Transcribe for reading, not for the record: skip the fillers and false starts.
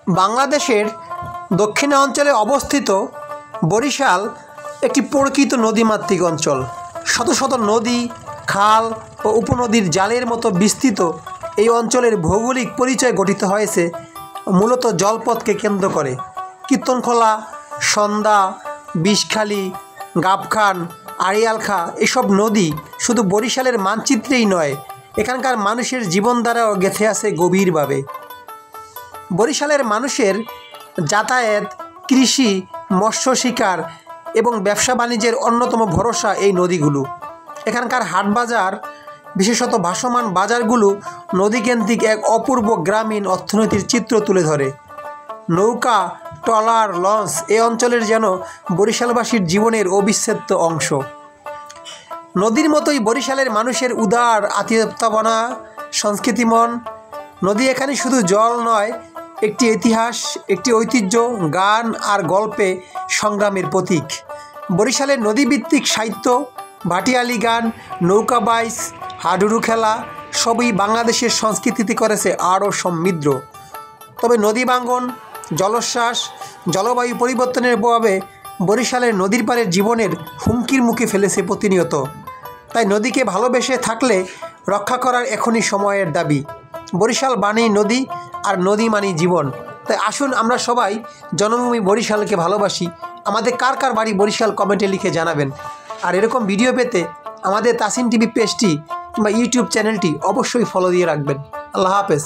বাংলাদেশের দক্ষিণাঞ্চলে অবস্থিত বরিশাল একটি প্রকৃত নদীমাতৃক অঞ্চল। শত শত নদী, খাল ও উপনদীর জালের মতো বিস্তৃত এই অঞ্চলের ভৌগোলিক পরিচয় গঠিত হয়েছে মূলত জলপথকে কেন্দ্র করে। কীর্তনখোলা, সন্ধ্যা, বিষখালী, গাবখান, আড়িয়ালখা এসব নদী শুধু বরিশালের মানচিত্রেই নয়, এখানকার মানুষের জীবনধারাও গেঁথে আছে গভীরভাবে। বরিশালের মানুষের যাতায়াত, কৃষি, মৎস্য শিকার এবং ব্যবসা বাণিজ্যের অন্যতম ভরসা এই নদীগুলো। এখানকার হাটবাজার, বিশেষত ভাসমান বাজারগুলো নদীকেন্দ্রিক এক অপূর্ব গ্রামীণ অর্থনীতির চিত্র তুলে ধরে। নৌকা, ট্রলার, লঞ্চ এই অঞ্চলের যেন বরিশালবাসীর জীবনের অবিচ্ছেদ্য অংশ। নদীর মতোই বরিশালের মানুষের উদার আতিথ্যবনা, সংস্কৃতিমন। নদী এখানে শুধু জল নয়, একটি ইতিহাস, একটি ঐতিহ্য, গান আর গল্পে সংগ্রামের প্রতীক। বরিশালের নদীভিত্তিক সাহিত্য, ভাটিয়ালি গান, নৌকা বাইচ, হাডুডু খেলা সবই বাংলাদেশের সংস্কৃতিতে করেছে আরও সমৃদ্ধ। তবে নদী ভাঙন, জলোচ্ছ্বাস, জলবায়ু পরিবর্তনের প্রভাবে বরিশালের নদীর পাড়ের জীবনের হুমকির মুখে ফেলেছে প্রতিনিয়ত। তাই নদীকে ভালোবেসে থাকলে রক্ষা করার এখনই সময়ের দাবি। বরিশাল মানেই নদী, আর নদী মানেই জীবন। তাই আসুন আমরা সবাই জন্মভূমি বরিশালকে ভালোবাসি। আমাদের কার কার বাড়ি বরিশাল কমেন্টে লিখে জানাবেন। আর এরকম ভিডিও পেতে আমাদের তাসিন টিভি পেজটি কিংবা ইউটিউব চ্যানেলটি অবশ্যই ফলো দিয়ে রাখবেন। আল্লাহ হাফেজ।